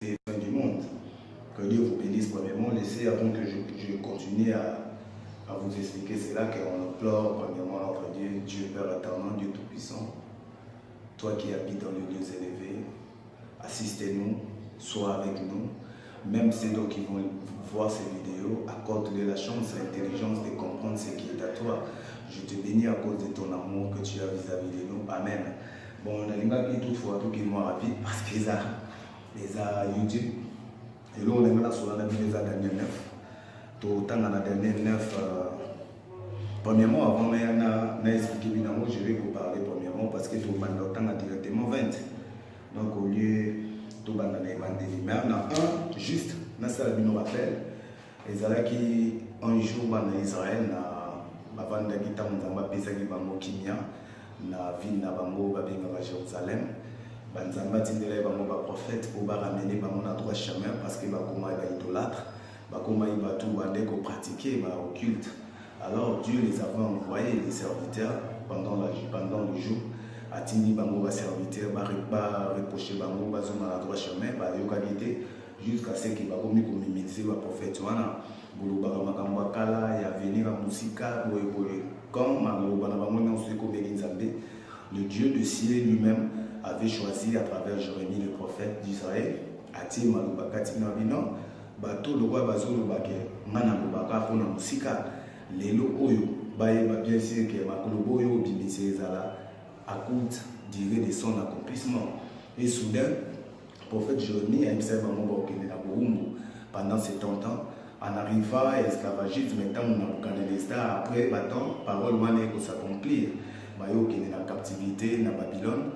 c'est la fin du monde. Que Dieu vous bénisse premièrement. Laissez avant que je continue à vous expliquer cela, qu'on pleure premièrement notre Dieu, Dieu Père éternel, Dieu Tout-Puissant. Toi qui habites dans les lieux élevés, assistez-nous, sois avec nous. Même ceux qui vont voir ces vidéos, accorde-les la chance, l'intelligence de comprendre ce qui est à toi. Je te bénis à cause de ton amour que tu as vis-à-vis de nous. Amen. Bon, on a l'image toutefois tout qui est moins rapide parce qu'ils ont YouTube. Et là, on a là sur la Daniel 9. Tout le temps, dans la Daniel 9, premièrement, avant d'expliquer, je vais vous parler premièrement parce que tout le monde a directement 20. Donc, au lieu tout le monde a mais un, juste, dans ce que nous rappelle, les Arabes qui un jour en Israël, avant de quitter Mzamba, Pesaki Bango Kimia, na ville na Bango, Babinga Jérusalem, Banzamba Tindele Bango, prophète, pour ramener Bango na droit chemin parce que Bakoma est idolâtre, Bakoma est tout bandeko pratiquer, occulte. Alors Dieu les avait envoyés, les serviteurs, pendant le jour. Atini bango va serviteur ba reprocher bango ba zona la droit chemin ba yokagité jusqu'à ce que bango mi communiquer ba prophète wana buluba makambo kala ya venir à musika boye comme maloba na bango nyonso ko beginzambe. Le Dieu de ciel lui-même avait choisi à travers Jérémie le prophète d'Israël ati maloba katina bino bato le roi bazolo bake ngana lobaka pona musika lelo oyo baye ba bien sûr que makolobo oyo bimise ezala à compte durée de son accomplissement. Et soudain, le prophète Jérémie a observé pendant 70 ans, en arrivant à l'esclavagisme, maintenant on a après battant, parole pour s'accomplir. La captivité dans Babylone,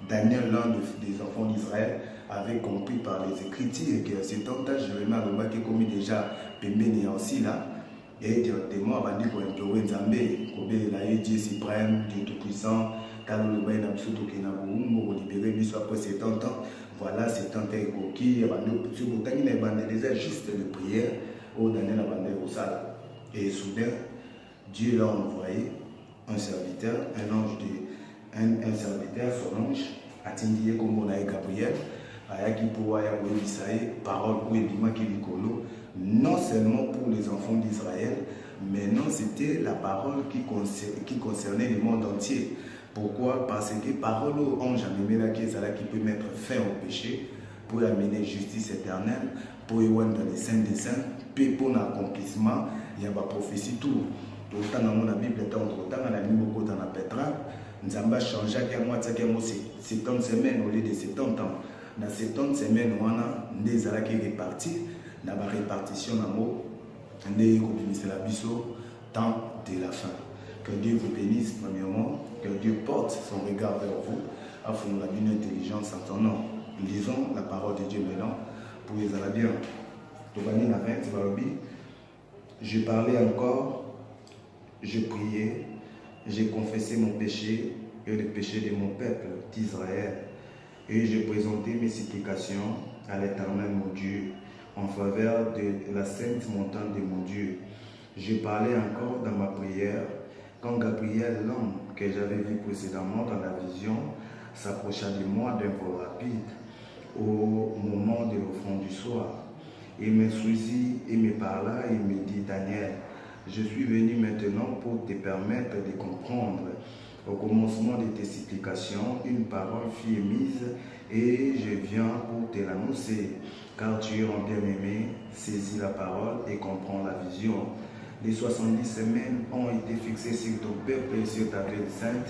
Daniel, l'un des enfants d'Israël, avait compris par les Écritures que 70 ans, Jérémie a commis déjà Pembé aussi là. Et directement, avant de implorer Nzambé, Dieu suprême, Dieu tout-puissant, car le bain d'absolu qui n'a pas libéré, lui soit après 70 ans. Voilà, 70 ans qui, avant de se bouger, juste de prière, au dernier abandonné au salle. Et soudain, Dieu l'a envoyé un serviteur, un ange, un serviteur, son ange, a tindié comme on a Gabriel, a qui pour Isaïe, parole ou ébima qui lui colo. Non seulement pour les enfants d'Israël, mais non, c'était la parole qui concernait le monde entier. Pourquoi? Parce que parole au ange qui peut mettre fin au péché, pour amener justice éternelle, pour y dans les saints des saints, puis pour l'accomplissement, il y a une prophétie tout. Tout le temps dans la Bible, tout le temps dans la Bible, dans la Pétra, nous avons changé à moi, 70 semaines au lieu de 70 ans. Dans 70 semaines, on a des arrêts qui répartis. Dans la répartition d'amour, c'est la biseau, temps de la fin. Que Dieu vous bénisse, premièrement, que Dieu porte son regard vers vous, afin de la bonne intelligence en son nom. Lisons la parole de Dieu maintenant pour les Arabiens. Je parlais encore, je priais, j'ai confessé mon péché et le péché de mon peuple d'Israël, et je présentais mes supplications à l'Éternel mon Dieu, en faveur de la sainte montagne de mon Dieu. Je parlais encore dans ma prière quand Gabriel, l'homme que j'avais vu précédemment dans la vision, s'approcha de moi d'un vol rapide au moment de l'offrande du soir. Il me saisit et me parla et me dit: Daniel, je suis venu maintenant pour te permettre de comprendre. Au commencement de tes supplications, une parole fut émise et je viens pour te l'annoncer. Car tu es en bien-aimé, saisis la parole et comprends la vision. Les 70 semaines ont été fixées sur ton peuple et sur ta ville sainte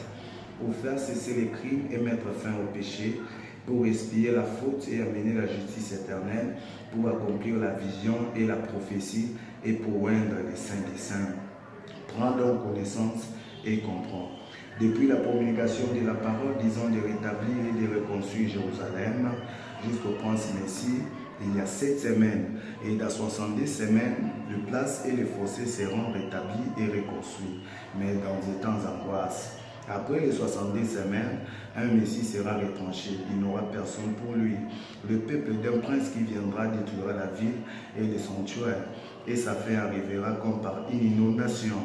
pour faire cesser les crimes et mettre fin au péché, pour expier la faute et amener la justice éternelle, pour accomplir la vision et la prophétie et pour oindre les saints des saints. Prends donc connaissance et comprends. Depuis la promulgation de la parole, disons de rétablir et de reconstruire Jérusalem jusqu'au prince Messie, il y a 7 semaines, et dans 70 semaines, les places et les fossés seront rétablis et reconstruits, mais dans des temps d'angoisse. Après les 70 semaines, un Messie sera retranché, il n'aura personne pour lui. Le peuple d'un prince qui viendra détruira la ville et le sanctuaire. et sa fin arrivera comme par une inondation.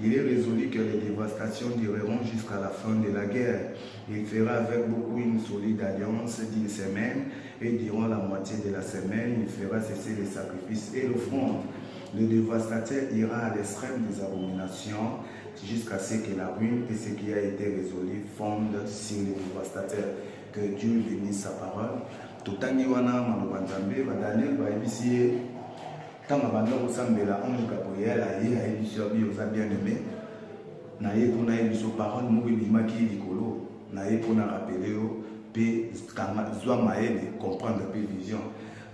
Il est résolu que les dévastations dureront jusqu'à la fin de la guerre. Il fera avec beaucoup une solide alliance d'une semaine, et durant la moitié de la semaine, il fera cesser les sacrifices et l'offrande. Le dévastateur ira à l'extrême des abominations jusqu'à ce que la ruine et ce qui a été résolu fondent sur le dévastateur. Que Dieu bénisse sa parole. Totangi wana maloba nzambe ba Daniel ba ebisi tanga banda kosambela ange Gabriel aye ayebisi abi oza bien aimé na ye mpona yebiso parole moko ebimaki likolo na ye mpona rapele yo mpe zwa mayele comprendre mpe vision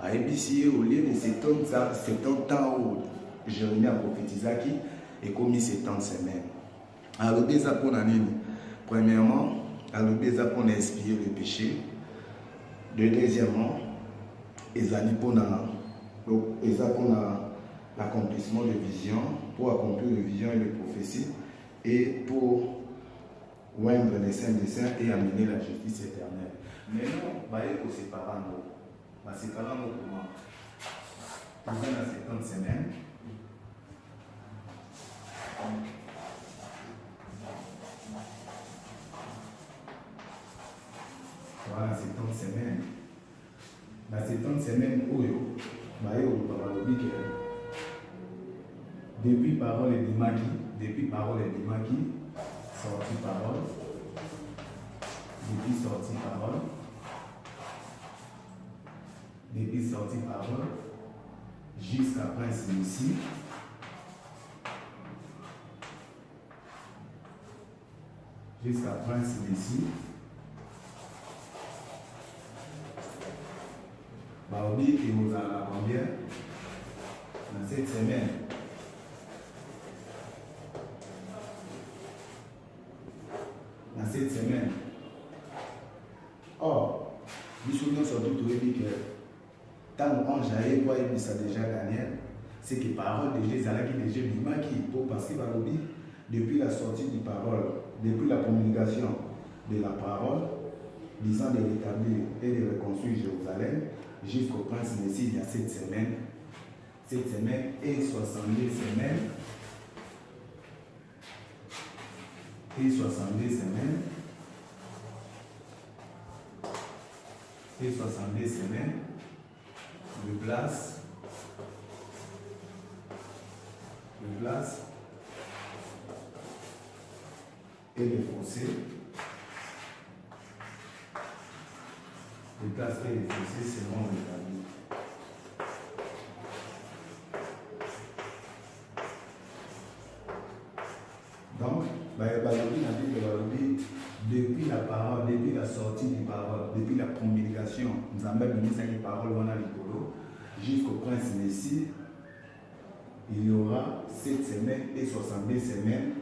ayebisi ye au lieu de 70 ans oyo Jérémie aprophétisaki ekomi 70 semaines. Alobi eza mpona nini? Premièrement, alobi eza mpona expier le péché. Deuxièmement, ezali mpona l'accomplissement de vision, pour accomplir les visions et les prophéties, et pour oindre les saints des saints et amener la justice éternelle. Maintenant, baye ko séparano. Ba séparano comment? Pendant la 70 semaines. Voilà, 70 semaines. La 70 semaines, depuis parole et Dimaki, sorti parole, depuis sorti parole, jusqu'à Prince Messie, Baobi et vous en combien dans cette semaine? Or, nous sommes surtout tous les que tant qu'on j'aille pour y ça déjà Daniel, c'est que parole déjà qui déjà qui pour parce que Baobi depuis la sortie du parole, depuis la promulgation de la parole, disant de rétablir et de reconstruire Jérusalem, jusqu'au Prince Messie, il y a 7 semaines. 7 semaines et 70 semaines. Et 70 semaines. Et 70 semaines. De place. Et les fossés. Les places et les fossés seront rétablis. Donc, depuis la parole, depuis la sortie du parole, depuis la promulgation, nous avons mis cette parole jusqu'au Prince Messie, il y aura 7 semaines et 70 semaines,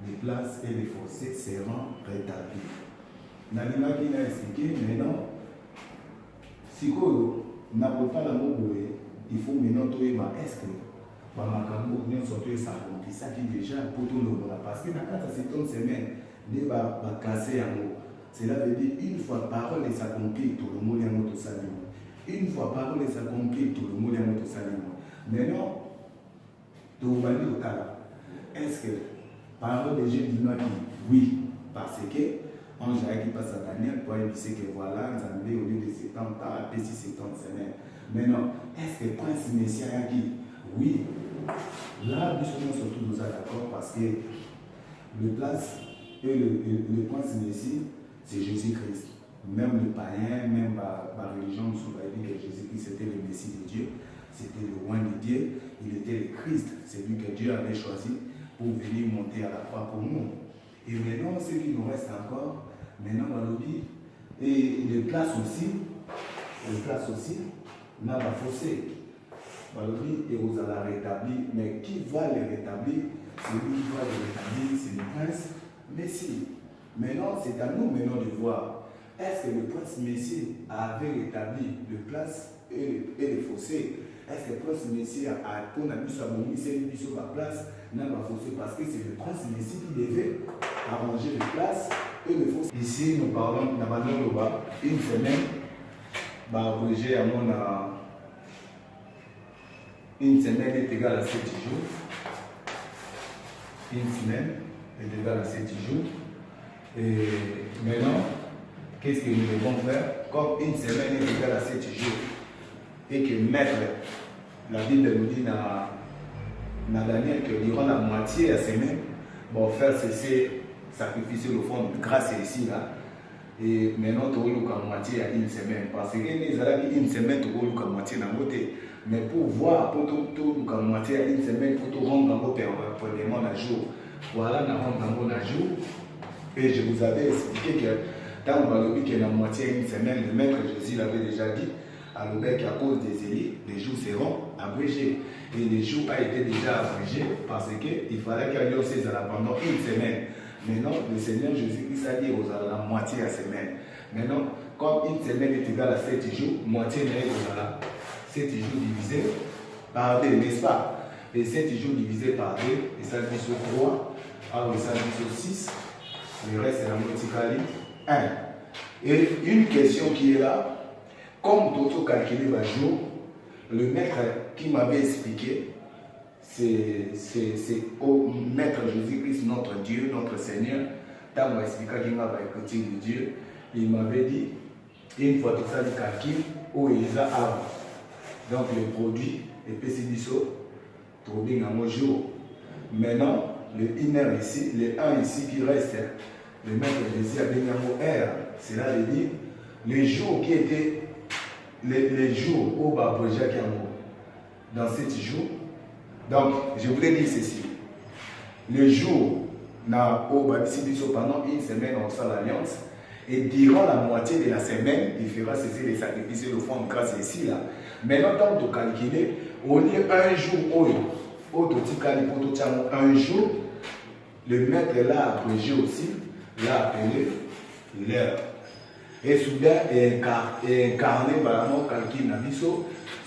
les places et les fossés seront rétablis. Nalima qui l'a expliqué, mais non. Si vous n'avez pas l'amour, il faut maintenant trouver est-ce que Bamakambo vient sortir ça qui déjà pour tout le monde. Parce que dans 70 semaines, il va classer en haut. Cela veut dire une fois parole et s'accomplit, tout le monde est en auto salut. Une fois parole et s'accomplit, tout le monde est en auto salut. Maintenant, tout va dire au cas. Est-ce que parole de Jésus dit oui, parce que ange qui passe à Daniel pour dire que voilà, nous avons au lieu de 70 ans, et 70 semaines. Maintenant, est-ce que Prince Messie a dit oui? Là, nous sommes surtout nous d'accord parce que le place et le Prince Messie, c'est Jésus-Christ. Même le païen, même la religion, nous sommes dit que Jésus-Christ était le Messie de Dieu, c'était le roi de Dieu, il était le Christ, c'est lui que Dieu avait choisi pour venir monter à la croix pour nous. Et maintenant, ce qui nous reste encore, maintenant, on dit, et les places aussi, n'a pas forcé. Et vous allez rétablir, mais qui va les rétablir? Celui qui va les rétablir, c'est le Prince Messie. Maintenant, c'est à nous maintenant de voir, est-ce que le Prince Messie avait rétabli les places et les fossés? Est-ce que le Prince Messie a pour la mise sur la place? N'a pas forcé parce que c'est le Prince Messie qui devait arranger les places et les fossés. Ici, nous parlons de une semaine, abrégé à mon Une semaine est égale à 7 jours. Une semaine est égale à 7 jours. Et maintenant, qu'est-ce que nous devons faire? Comme une semaine est égale à 7 jours, et que mettre, la Bible nous dit dans Daniel que durant la moitié de la semaine, bon, faire cesser, sacrifier le fond de grâce ici, là. Et maintenant, tu as la moitié à une semaine. Parce que les Arabes, une semaine, tu as la moitié dans le côté. Mais pour voir, pour tout la moitié à une semaine, il faut tout rendre dans pour les mois à jour. Voilà, nous rendons à jour. Et je vous avais expliqué que dans le que la moitié à une semaine, le maître Jésus l'avait déjà dit à l'objet qu'à cause des élites, les jours seront abrégés. Et les jours ont été déjà abrégés parce qu'il fallait qu'il y ait aussi pendant une semaine. Maintenant, le Seigneur Jésus-Christ a dit aux la moitié à la semaine. Maintenant, comme une semaine est égale à 7 jours, moitié n'est égale à 7 jours divisé par 2, n'est-ce pas? Et 7 jours divisé par 2, et ça dit sur 3, alors ça dit sur 6, le reste c'est la multiplication 1. Et une question qui est là, comme d'autres calculer par jour, le maître qui m'avait expliqué, c'est au maître Jésus-Christ, notre Dieu, notre Seigneur. Quand il m'a expliqué qu'il m'avait écouté de Dieu, il m'avait dit, une fois que ça du calcul, où il a avant. Donc le produit est PCDISO, trop bien à mon jour. Maintenant, le inner ici, le 1 ici qui reste, le maître Jésus a donné un mot R. Cela veut dire les jours qui étaient, les jours où Baboja qui a dans 7 jours. Donc, je voulais dire ceci. Le jour où pendant une semaine, on fait l'alliance. Et durant la moitié de la semaine, il fera cesser les sacrifices et le fond de grâce ici. Là. Maintenant, quand tu calcules, au lieu un jour, un jour, le maître l'a abrégé aussi, l'a appelé l'heure. Et soudain, incarné par le calcul,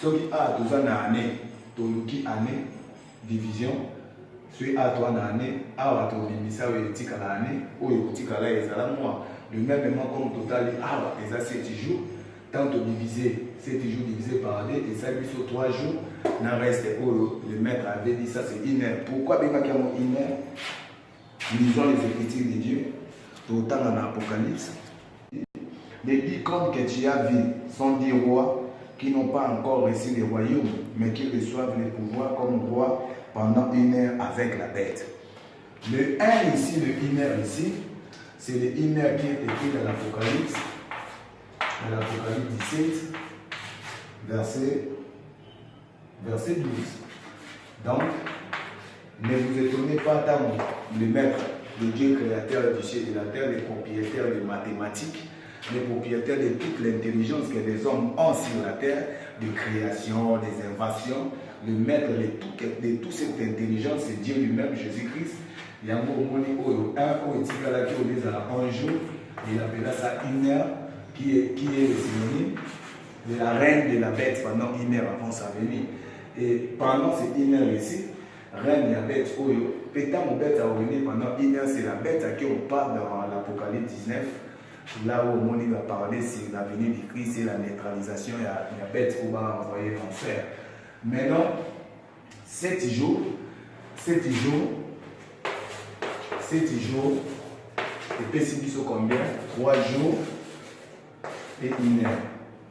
ce qui a 12 ans d'année, qui année, division, celui à 3 années, à 3 bimisa ou éthique à l'année, ou éthique à l'année, le même moment comme total, ah, et ça 7 jours, tant divisé, 7 jours divisé par 2, et ça lui sur 3 jours, n'en reste où le maître avait dit ça c'est une heure. Pourquoi bien qu'il y a une heure? Lisons les Écritures de Dieu, autant dans l'Apocalypse. Les 10 comptes que tu as vus sont 10 rois qui n'ont pas encore reçu le royaume, mais qui reçoivent le pouvoir comme roi pendant une heure avec la bête. Le 1 ici, le 1 heure ici, c'est le 1 heure qui est écrit dans l'Apocalypse 17, verset 12. Donc, ne vous étonnez pas tant le maître, le Dieu créateur du ciel et de la terre, le propriétaire des mathématiques, le propriétaire de toute l'intelligence que les hommes ont sur la terre, de création, des inventions, le maître de toute cette intelligence, c'est Dieu lui-même, Jésus-Christ. Il y a un mot un jour, il appela ça une heure, qui est le synonyme de la reine de la bête pendant une heure avant sa venue. Et pendant cette une heure ici, reine de la bête, pétant mon bête à venir pendant une heure, c'est la bête à qui on parle dans l'Apocalypse 19. Là où on va parler sur la venue du Christ et la neutralisation, il y a la bête qu'on va envoyer en enfer. Maintenant, 7 jours, et puis si nous combien? 3 jours et une heure.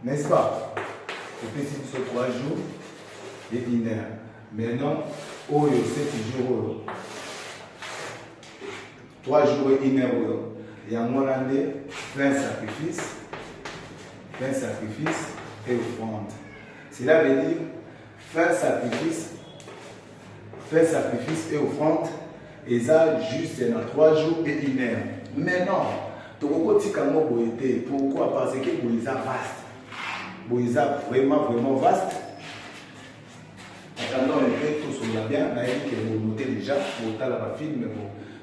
N'est-ce pas? Et puis si nous 3 jours et une heure. Maintenant, 7 jours, 3 jours et une heure. Il y a un moment plein sacrifice et offrande. Cela veut dire faire sacrifice et offrande, et ça juste dans 3 jours et une heure. Mais non, pourquoi? Parce que Boïsa vaste. Boïsa vraiment vaste. Attendons un peu, tout sur la bien, on a dit que vous notez déjà, pour la film,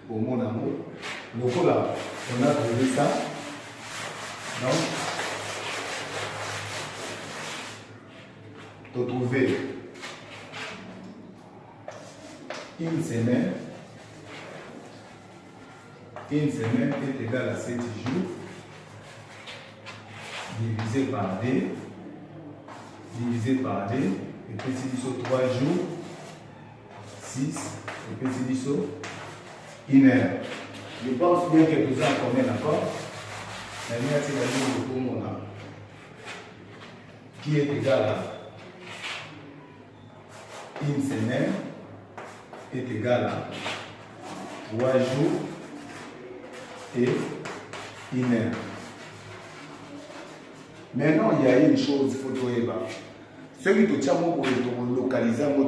pour mon amour. Donc voilà, on a trouvé ça. Donc, pour trouver une semaine est égale à 7 jours divisé par 2 epesi biso 3 jours 6 epesi biso 1 heure. Je pense bien que tout ça on est d'accord. La lumière c'est la ligne de tout le monde qui est égal à une semaine est égal à 3 jours et 1 heure. Maintenant, il y a une chose qu'il faut trouver. Ceux qui ont localisé dans le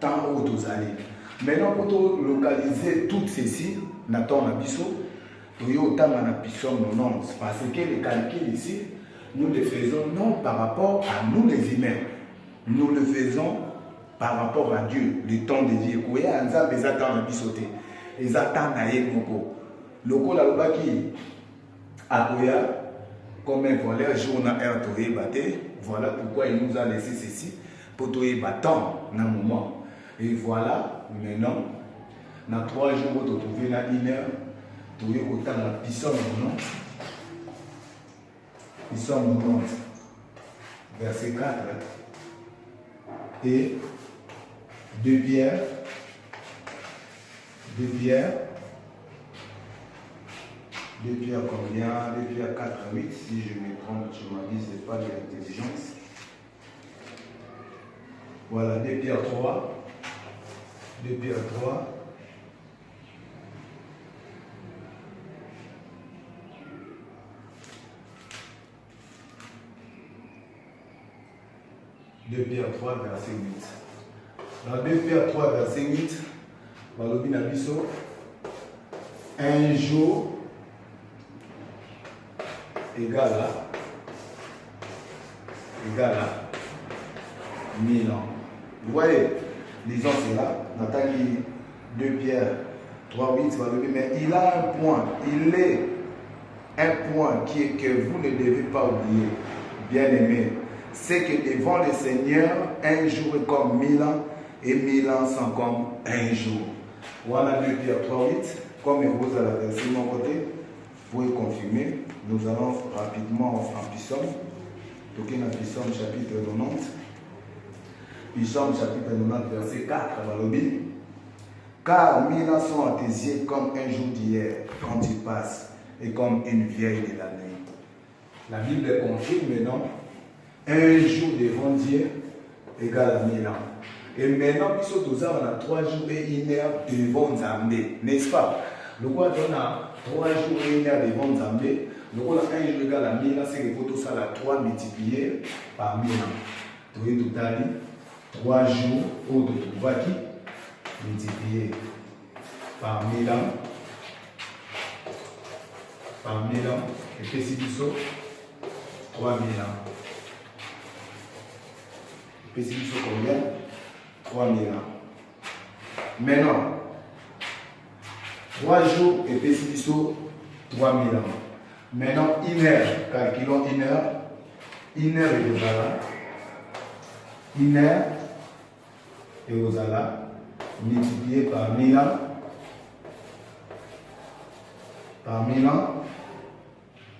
temps où vous allez. Maintenant, pour localiser tout ceci, dans le temps où vous avez parce que les calculs ici, nous les faisons non par rapport à nous les humains. Nous le faisons par rapport à Dieu, le temps de vie. Vous voyez, les gens ils attendent à bisoter. Ils attendent à y moko. Le coup là qui a comme un voleur jour na heure toé batté. Voilà pourquoi il nous a laissé ceci pour toé battant dans moment. Et voilà maintenant dans 3 jours vous trouvez là 1 heure toé autant la puissance non. Puissance 90 verset 4 et 2 Pierre 2 Pierre combien? 2 Pierre 4 à 8, si je me trompe, je m'avise, ce n'est pas de l'intelligence. Voilà, 2 Pierre 3. 2 Pierre 3. De Pierre 3, verset 8. Dans 2 Pierre 3, verset 8, Balobi Nabiso, un jour égal à 1000 ans. Vous voyez, lisons cela, Nathalie 2 Pierre 3, 8, mais il a un point, il est un point que vous ne devez pas oublier, bien aimé. C'est que devant le Seigneur, un jour est comme 1000 ans et 1000 ans sont comme un jour. Voilà 2 Pierre 3, 8, comme vous à la version de mon côté, vous pouvez confirmer. Nous allons rapidement en Psaume. Donc, il y a Psaume chapitre 90. Psaume chapitre 90, verset 4 à Balobi. Car 1000 ans sont à tes yeux comme un jour d'hier, quand il passe, et comme une vieille de la nuit. La Bible confirme, non? Un jour devant Dieu égale à 1000 ans. Et maintenant, puisque nous avons 3 jours et 1 heure devant Zambé, n'est-ce pas? Le quoi on a 3 jours et 1 heure devant Zambé. Le quoi 1 jour égale à 1000 ans, c'est que tout ça, la 3 multiplié par 1000 ans. Vous voyez tout à l'heure, 3 jours au de qui multiplié par 1000 ans. Par 1000 ans. Et puis c'est 3000 ans. Et puis c'est combien? 3000 ans. Maintenant, 3 jours et puis c'est 3000 ans. Maintenant, 1 heure, calculons 1 heure. 1 heure est égal à 1 heure est égal à multiplié par 1000 ans. Par 1000 ans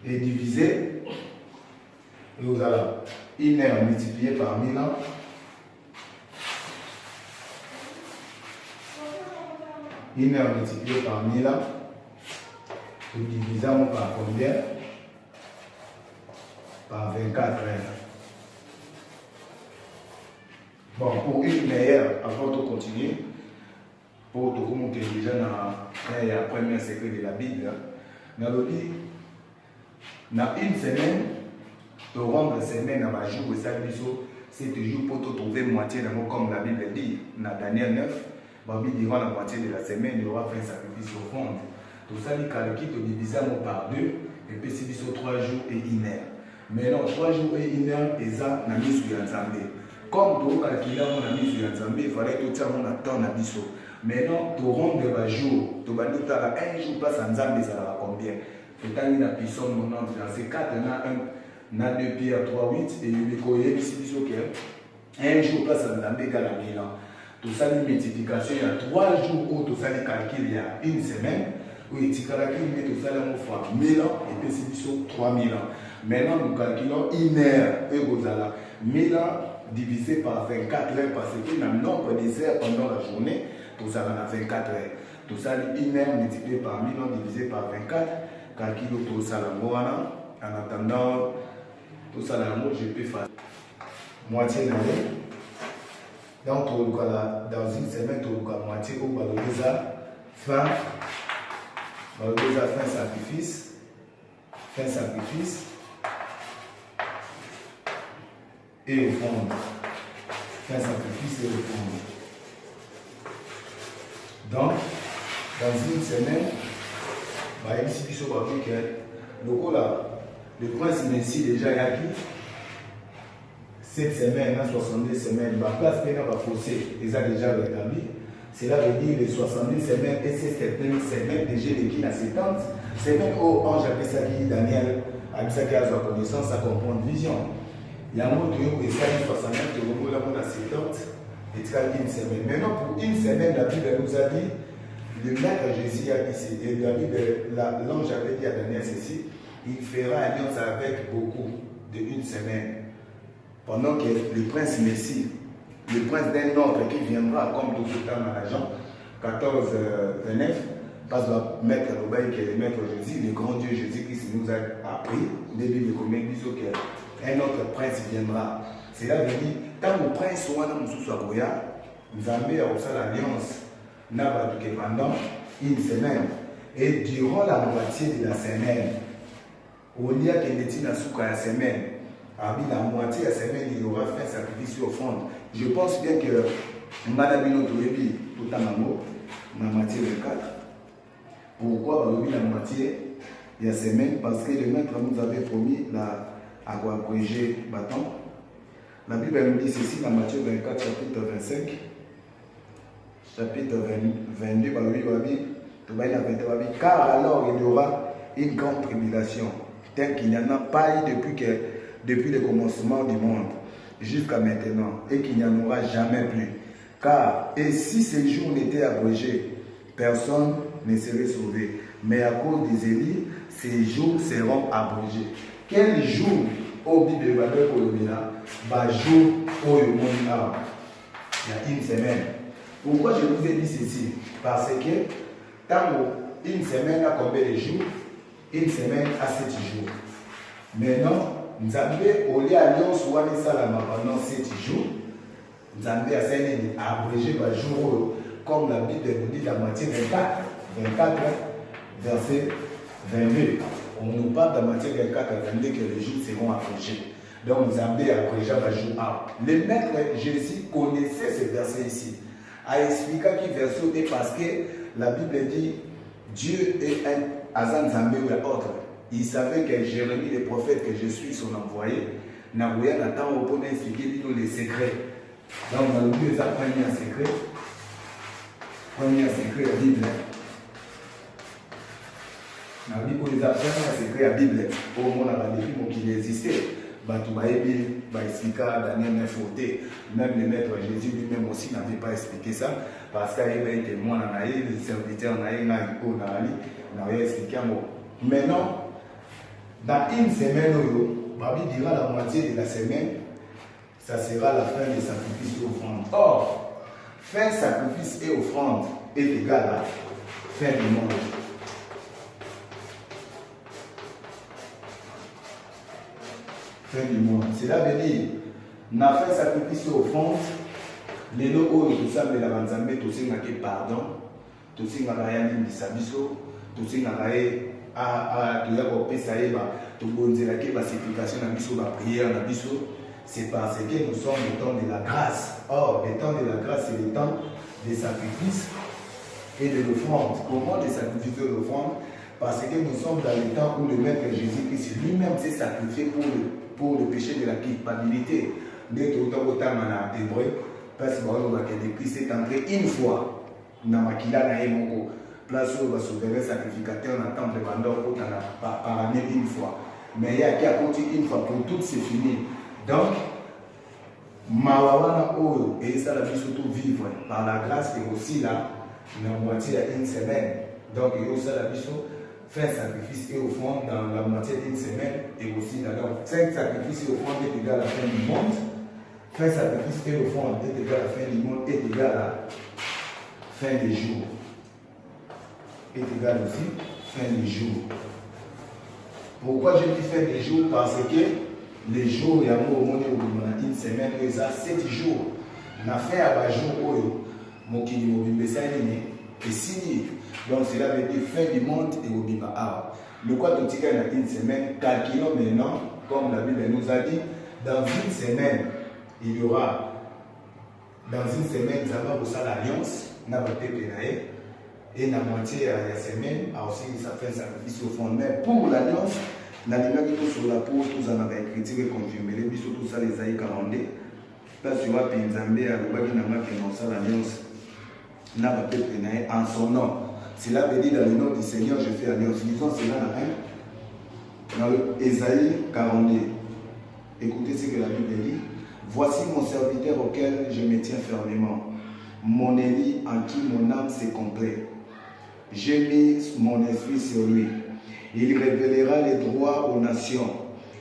et divisé et égal à 1 heure multiplié par 1000 ans. 1 heure multiplié par 1000 ans. Nous divisons par combien? Par 24 heures. Bon, pour une meilleure, avant de continuer, pour tout le monde qui est déjà dans la première secret de la Bible, dans le livre, dans une semaine, de rendre semaine à ma jour, c'est toujours pour te trouver moitié de mots comme la Bible dit. Dans Daniel 9, Babi durant la moitié de la semaine, il aura fait un sacrifice offrande. Tout ça, il calcule, tu divises par 2, et puis c'est 3 jours et 1 heure. Mais non, 3 jours et 1 heure, et ça, on a mis sur l'ensemble. Comme tu calcules, on a mis sur l'ensemble, il fallait que tu aies un temps à biso. Mais non, tu rends de jour, tu vas dire que un jour place ensemble, ça va combien? C'est un la puissance 90, c'est 4, on a 2 Pierre 3, 8, et il y a ici, un jour place ensemble égale à 1000 ans. Tout ça, une multiplication, il y a 3 jours où tout ça, les calculs, il y a une semaine. Oui, tu calcules, mais tout ça, on fois 1000 ans, et puis c'est 3000 ans. Maintenant, nous calculons 1 heure, et vous allez 1000 ans divisé par 24 heures parce que le nombre des heures pendant la journée, tout ça en a 24 heures. Tout ça, 1 heure multiplié par 1000, divisé par 24, calcul tout ça en attendant, tout ça je peux faire moitié d'année. Donc, dans une semaine, tu as moitié au fin sacrifice. Fin sacrifice. Et au fond. Fin sacrifice et au fond. Donc, dans une semaine, le prince Messi déjà y a qui cette semaine, 62 semaines, ma place va fossé, ils ont déjà rétabli. Cela veut dire les 70 semaines et ces certaines semaines déjà qui a 70 semaines où ange appelle ça qui Daniel a ça qui a sa connaissance, ça comprend une vision. Il y a un mot qui est 69, tu vois là on a 70 et tu as une semaine. Maintenant pour une semaine, la Bible nous a dit, le maître Jésus a dit, et la Bible, l'ange avait dit à Daniel ceci, il fera alliance avec beaucoup de une semaine. Pendant que le prince Messie, le prince d'un autre qui viendra comme tout ce temps à l'agent, 14, 29, parce que maître l'obéi qui est le maître Jésus, le grand Dieu Jésus-Christ nous a appris, début de combien qu'un autre prince viendra. Cela veut dire, tant que le prince soit dans le Soussaboya, nous avons l'alliance pendant une semaine. Et durant la moitié de la semaine, au lieu que l'État n'a la semaine, la moitié de la semaine, il aura fait sacrifice offrande. Je pense bien que Madame Toyebi, tout à l'heure, la moitié de 4. Pourquoi la moitié de la semaine? Parce que le maître nous avait promis la agrégé bâton. La Bible nous dit ceci dans Matthieu 24, chapitre 25, chapitre 22, car alors il y aura une grande tribulation, telle qu'il n'y en a pas eu depuis le commencement du monde jusqu'à maintenant, et qu'il n'y en aura jamais plus. Car, et si ces jours n'étaient abrégés, personne ne serait sauvé. Mais à cause des élus, ces jours seront abrégés. Quel jour au Bible pour le Mina, jour au monde il y a une semaine. Pourquoi je vous ai dit ceci? Parce que tant une semaine a combien de jours? Une semaine a 7 jours. Maintenant, nous avons au lieu d'alliance ou pendant 7 jours, nous avons abrégé le jour comme la Bible nous dit la moitié 24 verset 22. On nous parle de la moitié 24 à 22 que les jours seront abrégés. Donc nous avons abrégé le jour 1. Le maître Jésus connaissait ce verset ici. A expliqué qui verset est parce que la Bible dit Dieu est un Azan Zambé ou l'autre. Il savait que Jérémie, le prophète, que je suis son envoyé, n'a rien attendre pour expliquer les secrets. Donc, on a oublié ça, premier secret. Premier secret, la Bible. On a dit pour les apprendre un secret, la Bible. Au moins, on a dit qu'il existait. Tu vas expliquer Daniel 9 faute. Même le maître Jésus lui-même aussi n'avait pas expliqué ça. Parce qu'il y avait été moi, le serviteur, n'avait expliqué un mot. Maintenant, dans une semaine, Babi dira la moitié de la semaine, ça sera la fin des sacrifices et offrandes. Or, fin sacrifice et offrande est égal à fin du monde. Fin du monde. Cela veut dire, na fin sacrifice et offrande, les locaux tout ça, mais la banzambe, tout ça, pardon, tout ça, tout ça, c'est parce que nous sommes le temps de la grâce. Or, le temps de la grâce, c'est le temps des sacrifices et de l'offrande. Comment des sacrifices et de l'offrande? Parce que nous sommes dans le temps où le maître Jésus-Christ lui-même s'est sacrifié pour le péché de la culpabilité. Dès que autant en hébreu, parce que le Christ est entré une fois dans la Makila Naemoko. Place où le souverain sacrificateur n'attend pas par année une fois. Mais il y a qui a continué une fois pour toutes, c'est fini. Donc, Mawawana Oyo, et ça la vie surtout vivre par la grâce et aussi là, la moitié à une semaine. Donc, il y a aussi la vie faire sacrifice et offrande dans la moitié d'une semaine et aussi là. Donc, 5 sacrifices et offrandes est égal à la fin du monde. fin sacrifice et offrande est égal à fin du monde, est égal à fin des jours. Est égal aussi fin des jours. Pourquoi je dis fin des jours? Parce que les jours, il y a une semaine, il y a 7 jours. On a fait un jour où est signé. Donc cela veut dire fin du monde et au Bima. Le quoi de tirer dans une semaine, calculons maintenant, comme la Bible nous a dit, dans une semaine, il y aura, dans une semaine, nous allons faire l'alliance, n'a pas été et la moitié à la semaine, aussi ça fait un sacrifice au fond. Mais pour l'alliance, la ligne qui sur la peau, tous en avaient critiqué et confirmé, les bisous, tout ça, les aïe 42. Là, sur la Pinzambé, à l'Ouba qui n'a pas fait l'alliance, n'a pas été en son nom. Cela veut dire dans le nom du Seigneur, je fais alliance. Lisons cela dans le Ésaïe 42. Écoutez ce que la Bible dit. Voici mon serviteur auquel je me tiens fermement, mon Élie en qui mon âme s'est complète. J'ai mis mon esprit sur lui. Il révélera les droits aux nations.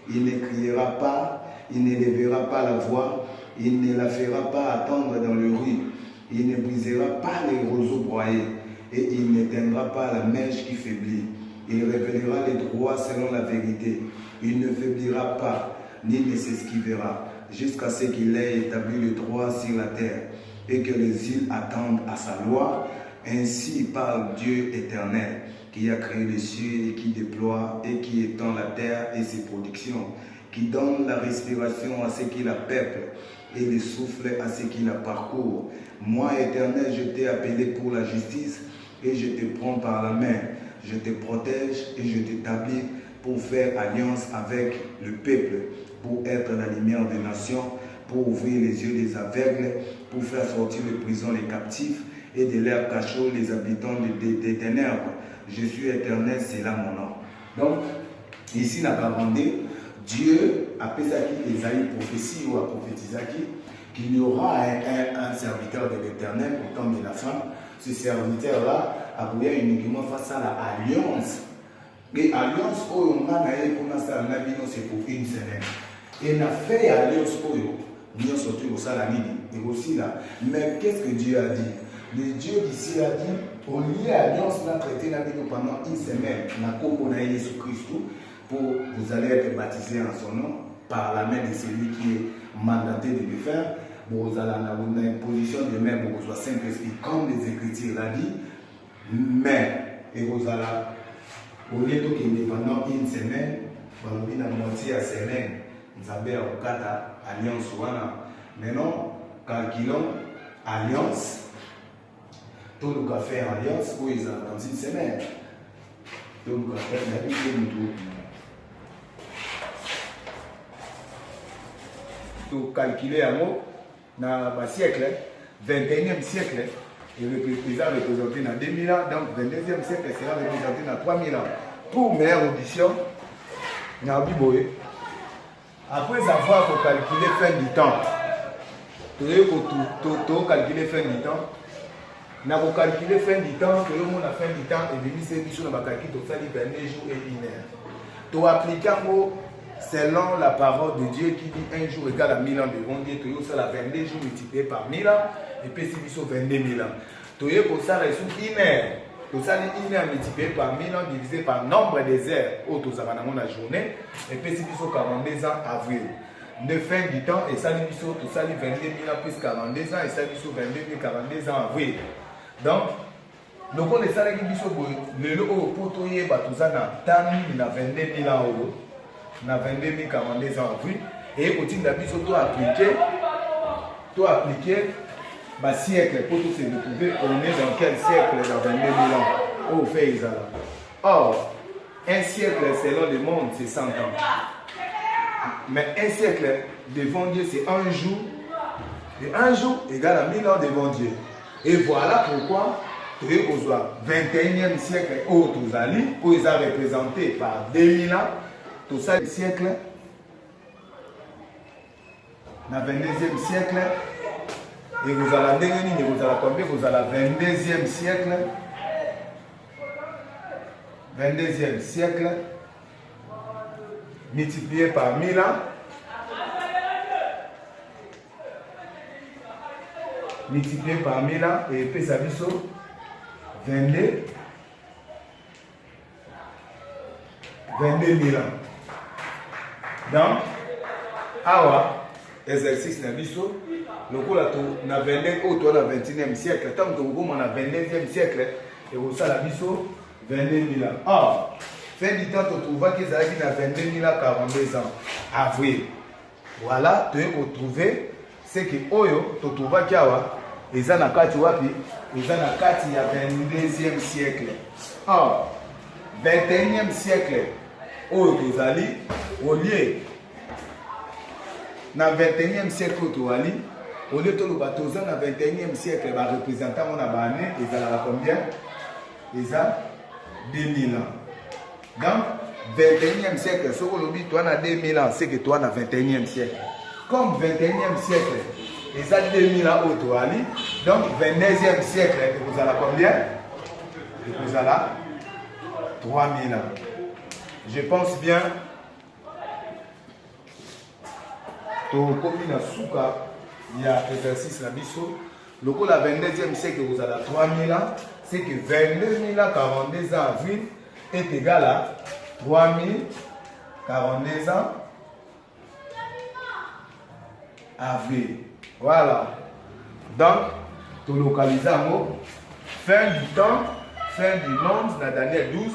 Il ne criera pas, il ne lèvera pas la voix, il ne la fera pas attendre dans le rue. Il ne brisera pas les roseaux broyés et il n'éteindra pas la mèche qui faiblit. Il révélera les droits selon la vérité. Il ne faiblira pas, ni ne s'esquivera, jusqu'à ce qu'il ait établi le droit sur la terre et que les îles attendent à sa loi. Ainsi parle Dieu éternel, qui a créé les cieux et qui déploie et qui étend la terre et ses productions, qui donne la respiration à ceux qui la peuplent et le souffle à ceux qui la parcourent. Moi, éternel, je t'ai appelé pour la justice et je te prends par la main. Je te protège et je t'établis pour faire alliance avec le peuple, pour être la lumière des nations, pour ouvrir les yeux des aveugles, pour faire sortir de prison les captifs et de leurs cachots les habitants des ténèbres. Je suis éternel, c'est là mon nom. Donc, ici, dans la Dieu a appelé ça qui Esaïe prophétie ou a prophétisé qu'il y aura un serviteur de l'éternel au temps de la fin. Ce serviteur-là a voulu uniquement face à l'alliance. Et l'alliance, c'est pour une semaine. Et on a fait l'alliance pour nous sortir au Salamini. Et aussi là. Mais qu'est-ce que Dieu a dit? Le Dieu d'ici a dit, au lieu l'alliance, on a traité la Bible pendant une semaine. On a compris Jésus-Christ pour vous allez être baptisé en son nom par la main de celui qui est mandaté de le faire. Vous allez avoir une position de main pour vous soyez Saint-Esprit, comme les Écritures l'ont dit. Mais, et vous allez, au lieu de pendant une semaine, vous allez la moitié à semaine, vous avez une alliance. Maintenant, calculons alliance. Tout le monde fait alliance où ils sont dans une semaine. Tout le monde fait la Bible. Pour calculer un mot, dans le siècle, 21e siècle, il est représenté dans 2000 ans, donc 22e siècle sera représenté dans 3000 ans. Pour meilleure audition, dans la Bible, après avoir calculé fin du temps, tu calculer fin du temps, na calculer fin du temps, que le monde a fin du temps, et bien c'est mission dans calcul, tu fais 22 jours et 1 heure. Tu appliques selon la parole de Dieu qui dit un jour égale à 1000 ans devant Dieu, tu as la 22 jours multiplié par 1000 ans, et puis c'est mission 22 000 ans. Tu as pour ça, il 1 heure. Tu as 1 heure multiplié par 1000 ans divisé par nombre des heures où tu as dans la journée, et puis c'est mission 42 ans avril. De fin du temps, et ça, tu as 22 000 ans plus 42 ans, et ça, 22 42 ans avril. Donc, nous connaissons les gens qui ont pour tout y est, tout ça, dans 22 000 ans, dans 22 42 ans avril, et au titre de la vie, tout appliqué, siècle, pour tout se retrouver, on est dans quel siècle dans 22 000 ans, au fait, or, un siècle selon le monde, c'est 100 ans. Mais un siècle devant Dieu, c'est un jour. Et un jour égale à 1000 ans devant Dieu. Et voilà pourquoi, tu es au 21e siècle, où tu as lu, où ils sont représentés par 2000 ans, tout ça, le siècle, dans le 22e siècle, et vous allez vous allez combien, vous allez 22e siècle, 22e siècle, multiplié par 1000 ans, multiplié par 1000 ans et puis ça biso 22 000 ans. Donc, awa exercice na biso lokola to na 22 ou to na 21e siècle tant que vous na 22e siècle et au ça la biso 22 000 ans. Or, fin du temps tu trouves que ça qui na 22 000 ans 42 ans avril. Voilà, tu as retrouvé ce que oyo tu trouves qu'il y a eza na kati wapi eza na kati ya 22e siècle. Or, 21e siècle oyo tozali au lieu na 21e siècle tozali au lieu toloba toza na 21e siècle ba représentant on a ba année ezala combien eza 2000 ans. Donc 21e siècle ce que lobi toi na 2000 ans c'est que toi na 21e siècle. Comme 21e siècle eza 2000 ans au tozali donc 22e siècle vous allez combien vous allez 3000 ans. Je pense bien comme na souka il y a exercice la biso le la 22e siècle vous avez 3000 ans c'est que 22 000 ans 42 ans avril est égal à 3000 42 ans avril. Voilà, donc tu localises un mot fin du temps fin du monde la dernière 12